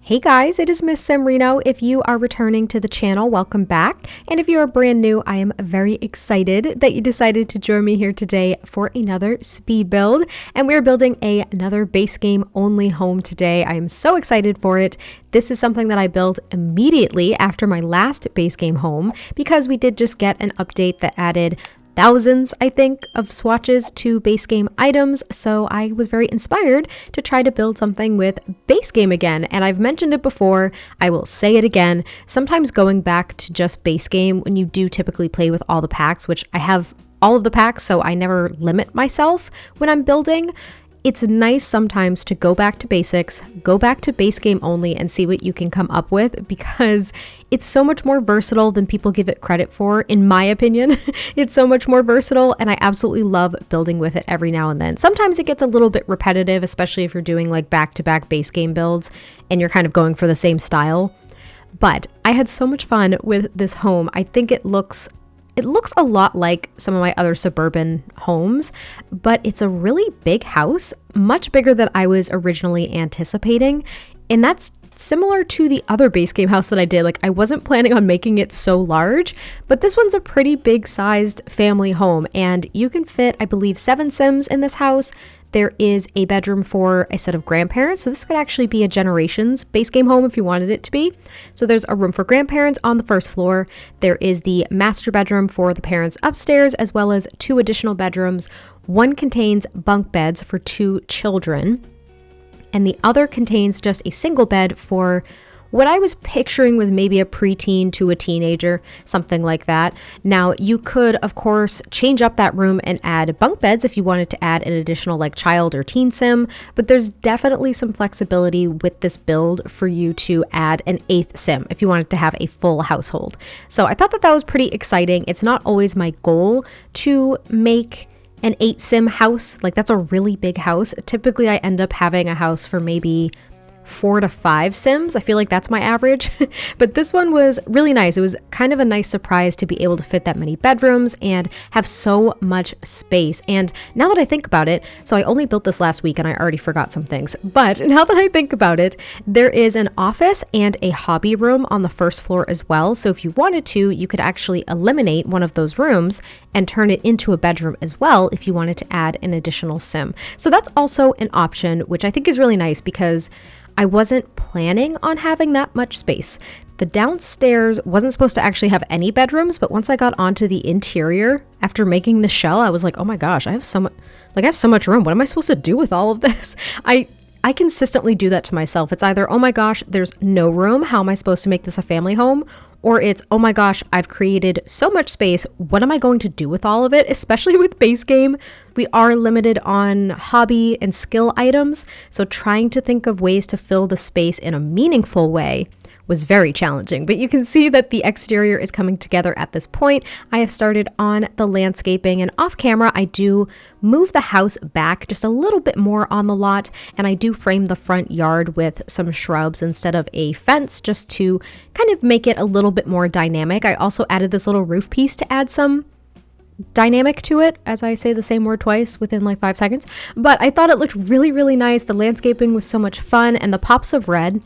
Hey guys, it is MissSimReno. If you are returning to the channel, welcome back. And if you are brand new, I am very excited that you decided to join me here today for another speed build. And we're building another base game only home today. I am so excited for it. This is something that I built immediately after my last base game home because we did just get an update that added thousands, I think, of swatches to base game items, so I was very inspired to try to build something with base game again. And I've mentioned it before, I will say it again, sometimes going back to just base game when you do typically play with all the packs, which I have all of the packs, so I never limit myself when I'm building. It's nice sometimes to go back to basics, go back to base game only and see what you can come up with because it's so much more versatile than people give it credit for, in my opinion. It's so much more versatile and I absolutely love building with it every now and then. Sometimes it gets a little bit repetitive, especially if you're doing like back-to-back base game builds and you're kind of going for the same style. But I had so much fun with this home. I think it looks a lot like some of my other suburban homes, but it's a really big house, much bigger than I was originally anticipating. And that's similar to the other base game house that I did. Like, I wasn't planning on making it so large, but this one's a pretty big sized family home and you can fit, I believe, 7 Sims in this house. There is a bedroom for a set of grandparents. So this could actually be a generations base game home if you wanted it to be. So there's a room for grandparents on the first floor. There is the master bedroom for the parents upstairs, as well as 2 additional bedrooms. One contains bunk beds for 2 children, and the other contains just a single bed for what I was picturing was maybe a preteen to a teenager, something like that. Now, you could, of course, change up that room and add bunk beds if you wanted to add an additional like child or teen sim, but there's definitely some flexibility with this build for you to add an 8th sim if you wanted to have a full household. So I thought that was pretty exciting. It's not always my goal to make an 8 sim house. Like, that's a really big house. Typically, I end up having a house for maybe 4 to 5 Sims. I feel like that's my average. But this one was really nice. It was kind of a nice surprise to be able to fit that many bedrooms and have so much space. And now that I think about it, so I only built this last week and I already forgot some things. But now that I think about it, there is an office and a hobby room on the first floor as well. So if you wanted to, you could actually eliminate one of those rooms and turn it into a bedroom as well if you wanted to add an additional sim. So that's also an option, which I think is really nice because I wasn't planning on having that much space. The downstairs wasn't supposed to actually have any bedrooms, but once I got onto the interior after making the shell, I was like, oh my gosh, I have so much room. What am I supposed to do with all of this? I consistently do that to myself. It's either, oh my gosh, there's no room. How am I supposed to make this a family home? Or it's, oh my gosh, I've created so much space. What am I going to do with all of it? Especially with base game, we are limited on hobby and skill items. So trying to think of ways to fill the space in a meaningful way was very challenging, but you can see that the exterior is coming together at this point. I have started on the landscaping, and off camera, I do move the house back just a little bit more on the lot, and I do frame the front yard with some shrubs instead of a fence just to kind of make it a little bit more dynamic. I also added this little roof piece to add some dynamic to it, as I say the same word twice within like 5 seconds, but I thought it looked really, really nice. The landscaping was so much fun, and the pops of red,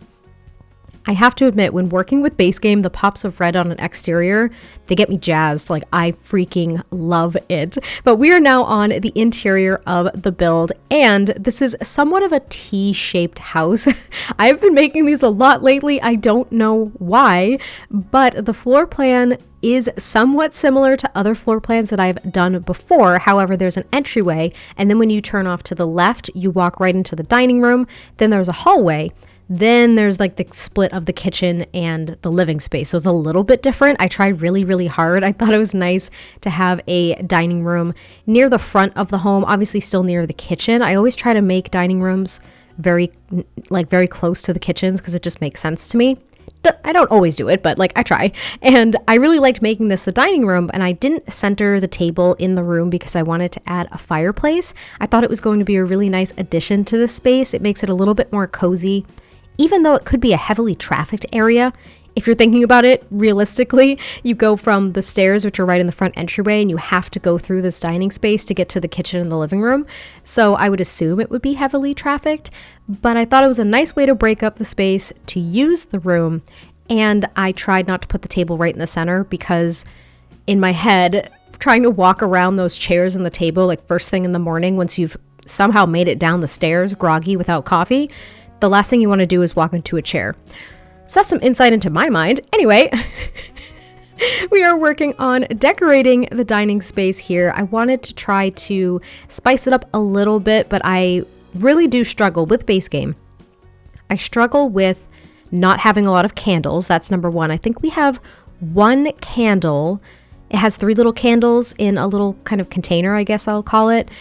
I have to admit, when working with base game, the pops of red on an exterior, they get me jazzed. Like, I freaking love it. But we are now on the interior of the build, and this is somewhat of a T-shaped house. I've been making these a lot lately. I don't know why, but the floor plan is somewhat similar to other floor plans that I've done before. However, there's an entryway, and then when you turn off to the left, you walk right into the dining room. Then there's a hallway. Then there's like the split of the kitchen and the living space. So it's a little bit different. I tried really, really hard. I thought it was nice to have a dining room near the front of the home, obviously still near the kitchen. I always try to make dining rooms very close to the kitchens because it just makes sense to me. I don't always do it, but like I try. And I really liked making this the dining room, and I didn't center the table in the room because I wanted to add a fireplace. I thought it was going to be a really nice addition to the space. It makes it a little bit more cozy. Even though it could be a heavily trafficked area, if you're thinking about it realistically, you go from the stairs, which are right in the front entryway, and you have to go through this dining space to get to the kitchen and the living room. So I would assume it would be heavily trafficked, but I thought it was a nice way to break up the space to use the room. And I tried not to put the table right in the center because in my head, trying to walk around those chairs and the table like first thing in the morning, once you've somehow made it down the stairs groggy without coffee, the last thing you want to do is walk into a chair. So that's some insight into my mind. Anyway, we are working on decorating the dining space here. I wanted to try to spice it up a little bit, but I really do struggle with base game. I struggle with not having a lot of candles. That's number one. I think we have one candle. It has 3 little candles in a little kind of container, I guess I'll call it.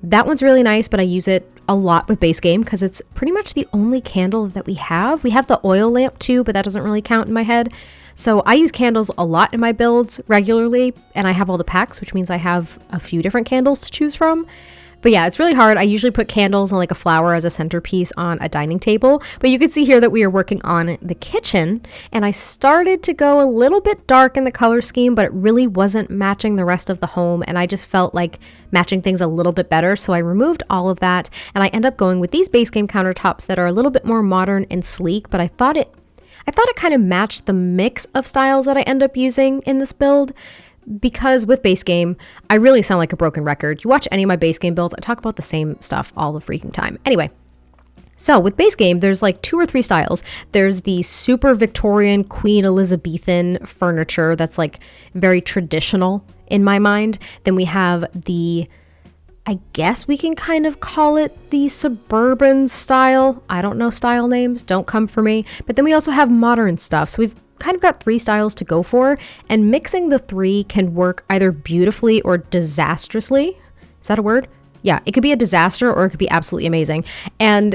That one's really nice, but I use it a lot with base game because it's pretty much the only candle that we have. We have the oil lamp too, but that doesn't really count in my head. So I use candles a lot in my builds regularly, and I have all the packs, which means I have a few different candles to choose from. But yeah, it's really hard. I usually put candles and like a flower as a centerpiece on a dining table. But you can see here that we are working on the kitchen, and I started to go a little bit dark in the color scheme, but it really wasn't matching the rest of the home. And I just felt like matching things a little bit better. So I removed all of that, and I end up going with these base game countertops that are a little bit more modern and sleek, but I thought it kind of matched the mix of styles that I end up using in this build. Because with base game, I really sound like a broken record. You watch any of my base game builds, I talk about the same stuff all the freaking time. Anyway, so with base game, there's like 2 or 3 styles. There's the super Victorian Queen Elizabethan furniture that's like very traditional in my mind. Then we have the, I guess we can kind of call it the suburban style. I don't know style names, don't come for me. But then we also have modern stuff. So we've kind of got 3 styles to go for, and mixing the 3 can work either beautifully or disastrously. Is that a word? Yeah, it could be a disaster or it could be absolutely amazing. And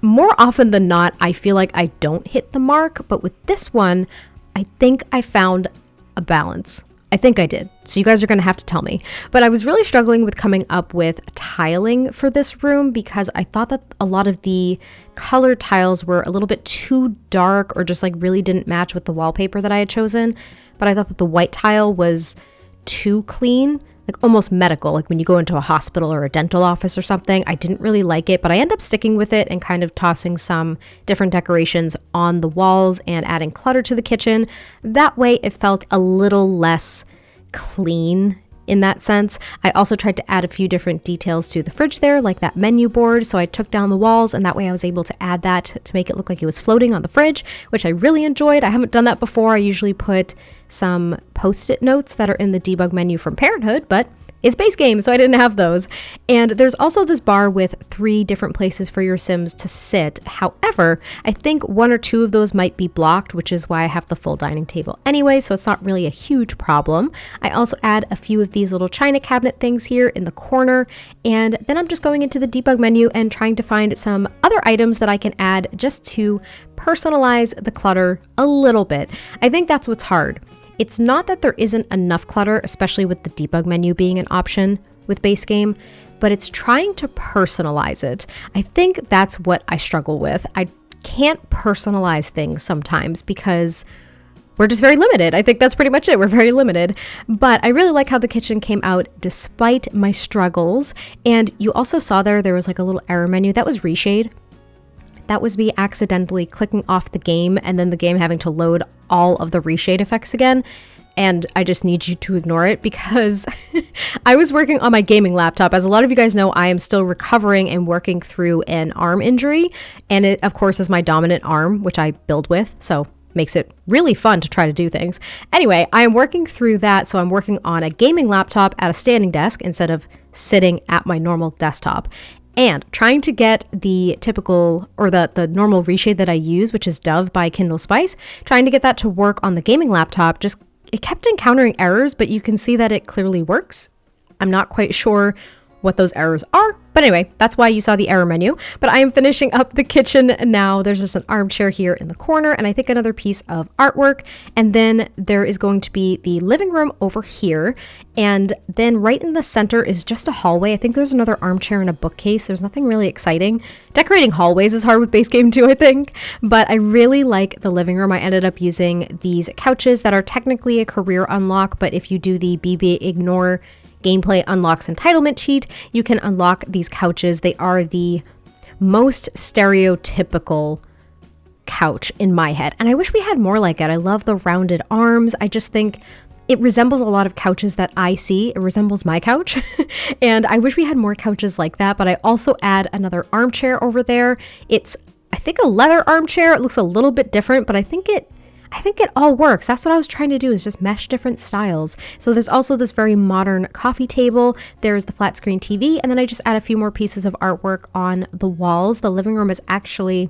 more often than not, I feel like I don't hit the mark, but with this one, I think I found a balance. I think I did. So you guys are going to have to tell me. But I was really struggling with coming up with tiling for this room because I thought that a lot of the color tiles were a little bit too dark or just like really didn't match with the wallpaper that I had chosen. But I thought that the white tile was too clean, like almost medical, like when you go into a hospital or a dental office or something. I didn't really like it, but I end up sticking with it and kind of tossing some different decorations on the walls and adding clutter to the kitchen. That way it felt a little less clean in that sense. I also tried to add a few different details to the fridge there, like that menu board. So I took down the walls, and that way I was able to add that to make it look like it was floating on the fridge, which I really enjoyed. I haven't done that before. I usually put some post-it notes that are in the debug menu from Parenthood, but it's base game, so I didn't have those. And there's also this bar with 3 different places for your Sims to sit. However, I think 1 or 2 of those might be blocked, which is why I have the full dining table anyway, so it's not really a huge problem. I also add a few of these little china cabinet things here in the corner, and then I'm just going into the debug menu and trying to find some other items that I can add just to personalize the clutter a little bit. I think that's what's hard. It's not that there isn't enough clutter, especially with the debug menu being an option with base game, but it's trying to personalize it. I think that's what I struggle with. I can't personalize things sometimes because we're just very limited. I think that's pretty much it. We're very limited. But I really like how the kitchen came out despite my struggles. And you also saw there was like a little error menu. That was reshade. That was me accidentally clicking off the game and then the game having to load all of the reshade effects again. And I just need you to ignore it because I was working on my gaming laptop. As a lot of you guys know, I am still recovering and working through an arm injury. And it, of course, is my dominant arm, which I build with. So makes it really fun to try to do things. Anyway, I am working through that. So I'm working on a gaming laptop at a standing desk instead of sitting at my normal desktop. And trying to get the typical or the normal reshade that I use, which is Dove by Kindle Spice, trying to get that to work on the gaming laptop, it kept encountering errors, but you can see that it clearly works. I'm not quite sure what those errors are. But anyway, that's why you saw the error menu. But I am finishing up the kitchen now. There's just an armchair here in the corner, and I think another piece of artwork. And then there is going to be the living room over here. And then right in the center is just a hallway. I think there's another armchair and a bookcase. There's nothing really exciting. Decorating hallways is hard with base game too, I think. But I really like the living room. I ended up using these couches that are technically a career unlock, but if you do the BB Ignore Gameplay Unlocks Entitlement cheat, you can unlock these couches. They are the most stereotypical couch in my head, and I wish we had more like it. I love the rounded arms. I just think it resembles a lot of couches that I see. It resembles my couch, and I wish we had more couches like that, but I also add another armchair over there. It's, I think, a leather armchair. It looks a little bit different, but I think it all works. That's what I was trying to do, is just mesh different styles. So there's also this very modern coffee table. There's the flat screen TV, and then I just add a few more pieces of artwork on the walls. The living room is actually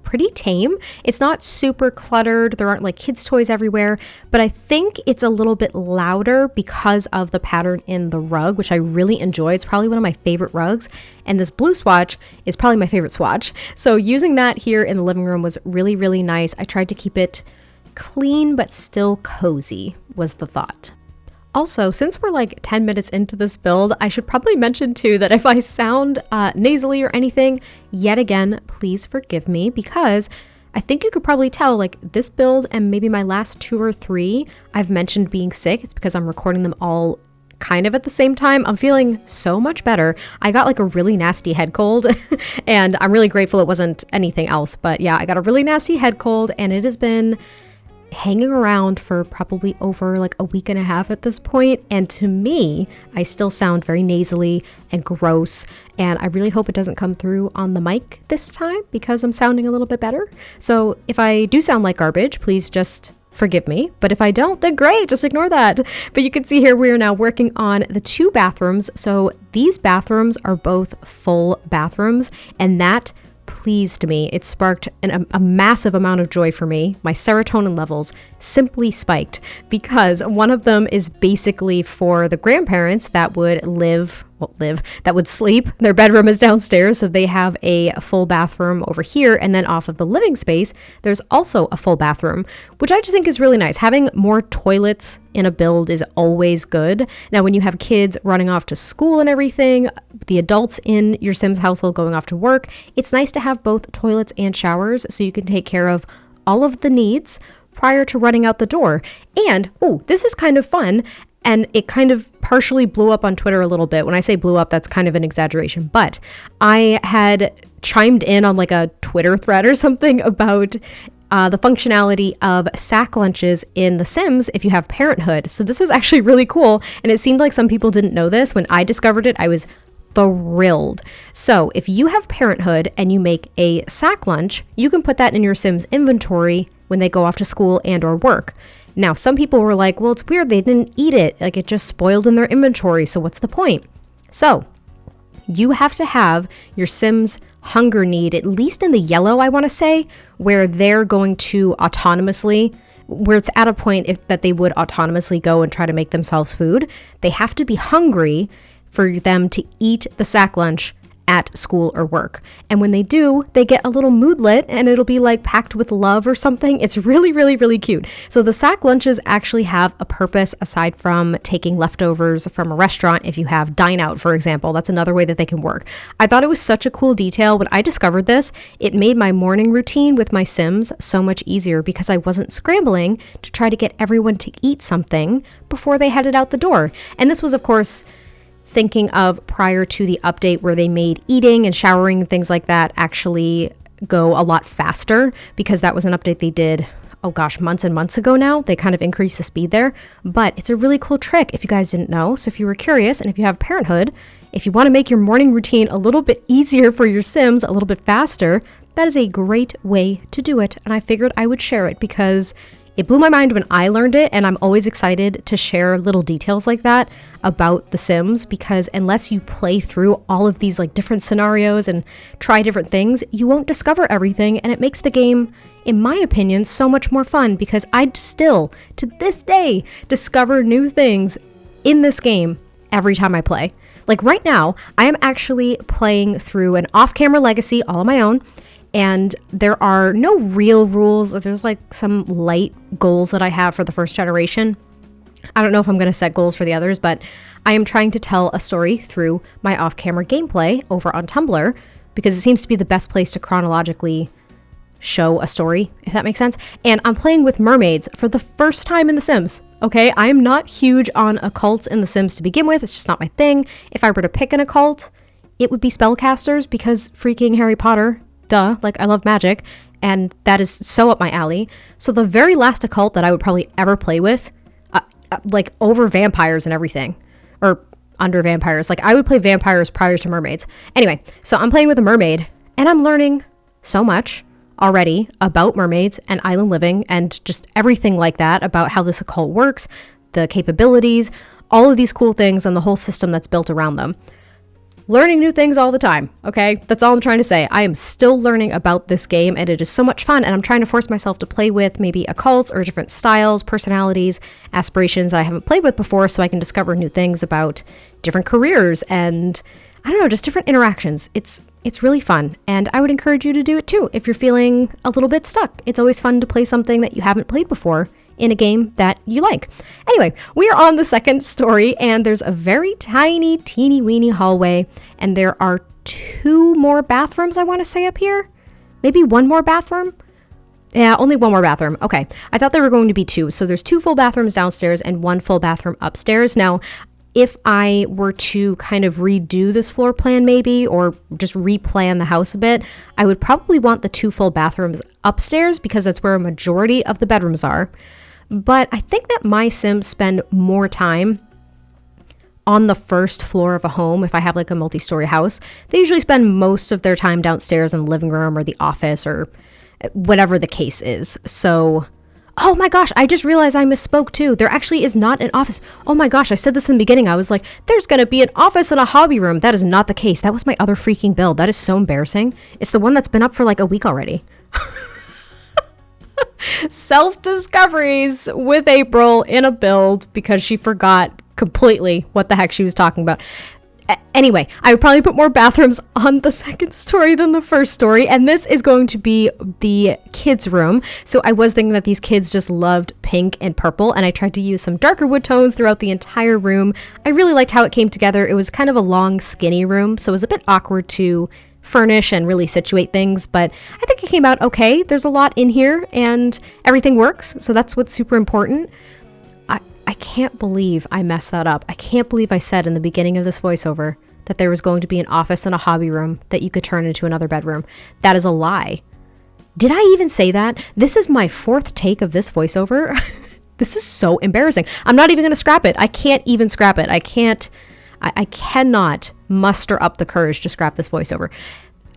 pretty tame. It's not super cluttered. There aren't like kids' toys everywhere, but I think it's a little bit louder because of the pattern in the rug, which I really enjoy. It's probably one of my favorite rugs, and this blue swatch is probably my favorite swatch. So using that here in the living room was really, really nice. I tried to keep it clean but still cozy was the thought. Also, since we're like 10 minutes into this build, I should probably mention too that if I sound nasally or anything, yet again, please forgive me, because I think you could probably tell, like, this build and maybe my last 2 or 3, I've mentioned being sick. It's because I'm recording them all kind of at the same time. I'm feeling so much better. I got like a really nasty head cold and I'm really grateful it wasn't anything else. But yeah, I got a really nasty head cold, and it has been hanging around for probably over like a week and a half at this point, and to me I still sound very nasally and gross, and I really hope it doesn't come through on the mic this time because I'm sounding a little bit better. So if I do sound like garbage, please just forgive me, but if I don't, then great, just ignore that. But you can see here we are now working on the 2 bathrooms. So these bathrooms are both full bathrooms, and that pleased me. It sparked a massive amount of joy for me. My serotonin levels simply spiked because one of them is basically for the grandparents that would that would sleep. Their bedroom is downstairs, so they have a full bathroom over here, and then off of the living space, there's also a full bathroom, which I just think is really nice. Having more toilets in a build is always good. Now, when you have kids running off to school and everything, the adults in your Sims household going off to work, it's nice to have both toilets and showers so you can take care of all of the needs prior to running out the door. And, oh, this is kind of fun. And it kind of partially blew up on Twitter a little bit. When I say blew up, that's kind of an exaggeration. But I had chimed in on like a Twitter thread or something about the functionality of sack lunches in The Sims if you have Parenthood. So this was actually really cool. And it seemed like some people didn't know this. When I discovered it, I was thrilled. So if you have Parenthood and you make a sack lunch, you can put that in your Sims inventory when they go off to school and or work. Now, some people were like, well, it's weird, they didn't eat it. Like, it just spoiled in their inventory, so what's the point? So, you have to have your Sims hunger need, at least in the yellow, I want to say, where they're going to autonomously, where it's at a point that they would autonomously go and try to make themselves food. They have to be hungry for them to eat the sack lunch at school or work. And when they do, they get a little moodlet and it'll be like packed with love or something. It's really, really, really cute. So the sack lunches actually have a purpose aside from taking leftovers from a restaurant. If you have dine out, for example, that's another way that they can work. I thought it was such a cool detail. When I discovered this, it made my morning routine with my Sims so much easier because I wasn't scrambling to try to get everyone to eat something before they headed out the door. And this was, of course, thinking of prior to the update where they made eating and showering and things like that actually go a lot faster, because that was an update they did, oh gosh, months and months ago now. They kind of increased the speed there, but it's a really cool trick if you guys didn't know. So if you were curious and if you have Parenthood, if you want to make your morning routine a little bit easier for your Sims, a little bit faster, that is a great way to do it. And I figured I would share it because it blew my mind when I learned it, and I'm always excited to share little details like that about The Sims, because unless you play through all of these like different scenarios and try different things, you won't discover everything, and it makes the game, in my opinion, so much more fun, because I'd still, to this day, discover new things in this game every time I play. Like right now, I am actually playing through an off-camera legacy all on my own, and there are no real rules. There's like some light goals that I have for the first generation. I don't know if I'm going to set goals for the others, but I am trying to tell a story through my off-camera gameplay over on Tumblr because it seems to be the best place to chronologically show a story, if that makes sense. And I'm playing with mermaids for the first time in The Sims. Okay, I am not huge on occults in The Sims to begin with. It's just not my thing. If I were to pick an occult, it would be spellcasters because freaking Harry Potter, duh, like I love magic, and that is so up my alley. So the very last occult that I would probably ever play with, like over vampires and everything, or under vampires, like I would play vampires prior to mermaids. Anyway, so I'm playing with a mermaid, and I'm learning so much already about mermaids and island living and just everything like that, about how this occult works, the capabilities, all of these cool things, and the whole system that's built around them. Learning new things all the time, okay? That's all I'm trying to say. I am still learning about this game, and it is so much fun, and I'm trying to force myself to play with maybe occults or different styles, personalities, aspirations that I haven't played with before, so I can discover new things about different careers and, I don't know, just different interactions. It's really fun, and I would encourage you to do it too if you're feeling a little bit stuck. It's always fun to play something that you haven't played before in a game that you like. Anyway, we are on the second story, and there's a very tiny, teeny weeny hallway, and there are 2 more bathrooms, I want to say, up here. Maybe 1 more bathroom? Yeah, only 1 more bathroom. Okay, I thought there were going to be 2. So there's 2 full bathrooms downstairs and 1 full bathroom upstairs. Now, if I were to kind of redo this floor plan maybe, or just replan the house a bit, I would probably want the 2 full bathrooms upstairs because that's where a majority of the bedrooms are. But I think that my Sims spend more time on the first floor of a home. If I have like a multi-story house, they usually spend most of their time downstairs in the living room or the office or whatever the case is. So, oh my gosh, I just realized I misspoke too. There actually is not an office. Oh my gosh, I said this in the beginning. I was like, there's going to be an office and a hobby room. That is not the case. That was my other freaking build. That is so embarrassing. It's the one that's been up for like a week already. Self-discoveries with April in a build because she forgot completely what the heck she was talking about. Anyway, I would probably put more bathrooms on the second story than the first story, and this is going to be the kids' room. So I was thinking that these kids just loved pink and purple, and I tried to use some darker wood tones throughout the entire room. I really liked how it came together. It was kind of a long, skinny room, so it was a bit awkward to furnish and really situate things, but I think it came out okay. There's a lot in here, and everything works, so that's what's super important. I can't believe I messed that up. I can't believe I said in the beginning of this voiceover that there was going to be an office and a hobby room that you could turn into another bedroom. That is a lie. Did I even say that? This is my 4th take of this voiceover. This is so embarrassing. I'm not even going to scrap it. I can't even scrap it. I cannot muster up the courage to scrap this voiceover.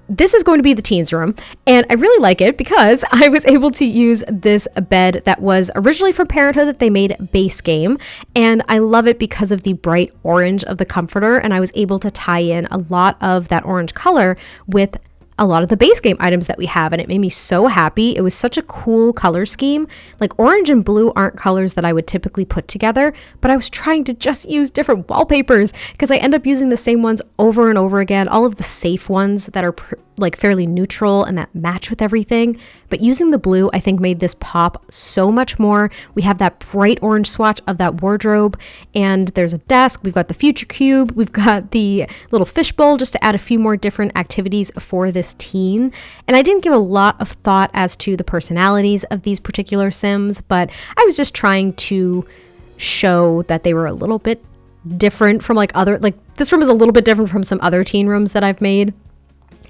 This is going to be the teens room, and I really like it because I was able to use this bed that was originally from Parenthood that they made base game, and I love it because of the bright orange of the comforter, and I was able to tie in a lot of that orange color with a lot of the base game items that we have, and it made me so happy. It was such a cool color scheme. Like orange and blue aren't colors that I would typically put together, but I was trying to just use different wallpapers because I end up using the same ones over and over again, all of the safe ones that are like fairly neutral and that match with everything. But using the blue, I think, made this pop so much more. We have that bright orange swatch of that wardrobe, and there's a desk. We've got the future cube. We've got the little fishbowl just to add a few more different activities for this teen. And I didn't give a lot of thought as to the personalities of these particular Sims, but I was just trying to show that they were a little bit different from like this room is a little bit different from some other teen rooms that I've made.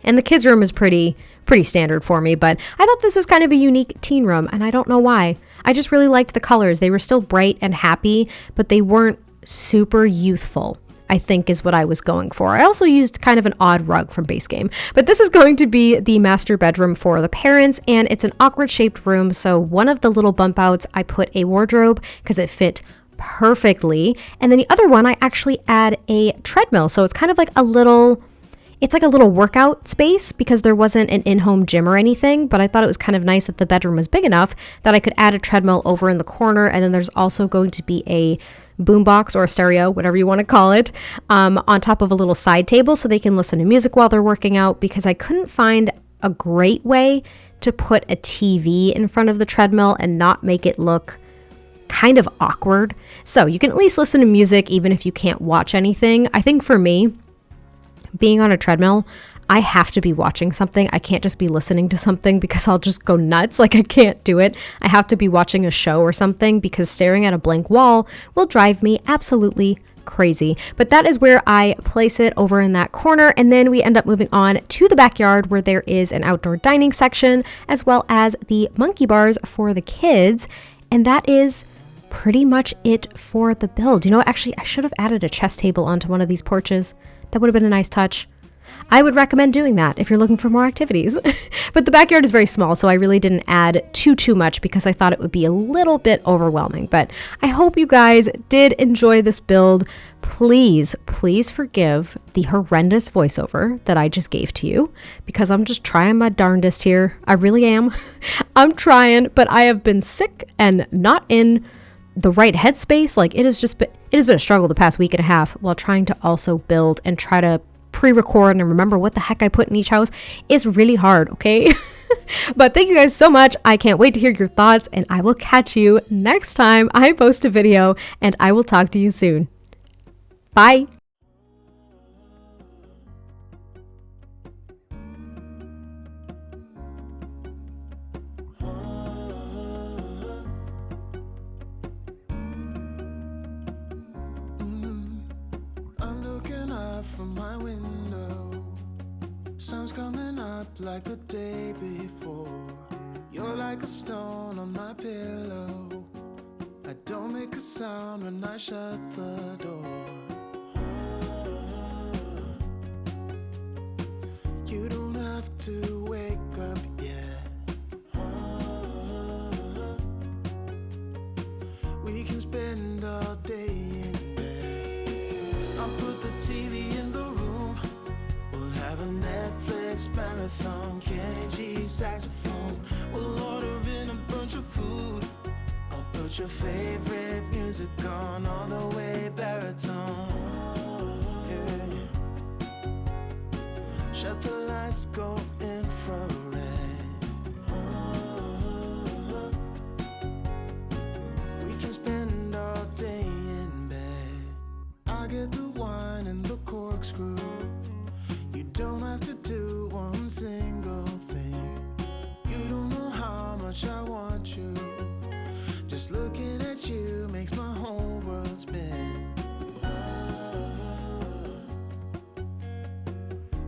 And the kids' room is pretty standard for me, but I thought this was kind of a unique teen room, and I don't know why. I just really liked the colors. They were still bright and happy, but they weren't super youthful, I think is what I was going for. I also used kind of an odd rug from base game, but this is going to be the master bedroom for the parents, and it's an awkward shaped room. So one of the little bump outs, I put a wardrobe because it fit perfectly. And then the other one, I actually add a treadmill. So it's kind of like a little workout space because there wasn't an in-home gym or anything, but I thought it was kind of nice that the bedroom was big enough that I could add a treadmill over in the corner. And then there's also going to be a boombox or a stereo, whatever you want to call it, on top of a little side table so they can listen to music while they're working out, because I couldn't find a great way to put a TV in front of the treadmill and not make it look kind of awkward. So you can at least listen to music even if you can't watch anything. I think for me, being on a treadmill, I have to be watching something. I can't just be listening to something because I'll just go nuts. Like, I can't do it. I have to be watching a show or something, because staring at a blank wall will drive me absolutely crazy. But that is where I place it, over in that corner. And then we end up moving on to the backyard, where there is an outdoor dining section as well as the monkey bars for the kids. And that is pretty much it for the build. You know, actually, I should have added a chess table onto one of these porches. That would have been a nice touch. I would recommend doing that if you're looking for more activities. But the backyard is very small, so I really didn't add too much because I thought it would be a little bit overwhelming. But I hope you guys did enjoy this build. Please forgive the horrendous voiceover that I just gave to you, because I'm just trying my darndest here. I really am. I'm trying, but I have been sick and not in the right headspace. Like, it has been a struggle the past week and a half, while trying to also build and try to pre-record and remember what the heck I put in each house. Is really hard, okay? But thank you guys so much. I can't wait to hear your thoughts, and I will catch you next time I post a video, and I will talk to you soon. Bye. I'm looking up from my window. Sun's coming up like the day before. You're like a stone on my pillow. I don't make a sound when I shut the door. You don't have to wake up yet. We can spend all day in bed. I'll put the TV in the room. We'll have a Netflix marathon. Kenny G saxophone. We'll order in a bunch of food. I'll put your favorite music on, all the way baritone. Yeah. Shut the lights, go infrared. We can spend all day in bed. I get the wine and the corkscrew. You don't have to do one single thing. You don't know how much I want you. Just looking at you makes my whole world spin.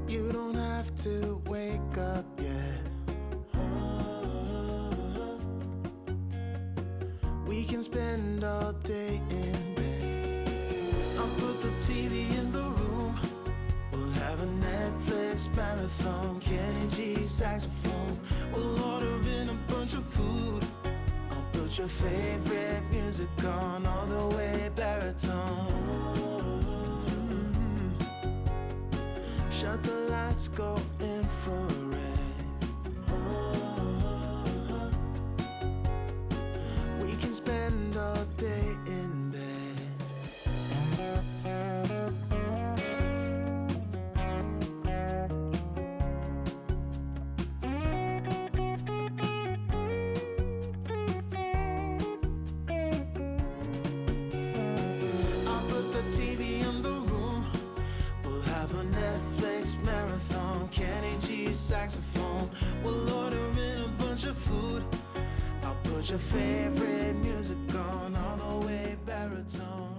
You don't have to wake up yet. We can spend all day in bed. I'll put the TV in the room. We'll have a Netflix marathon. Kenny G saxophone. We'll order in a bunch of food. I'll put your favorite music on, all the way baritone. Shut the lights, go infrared. We can spend all day in bed. I'll put the TV in the room. We'll have a Netflix marathon. Kenny G saxophone. We'll order in a bunch of food. I'll put your favorite music on, all the way baritone.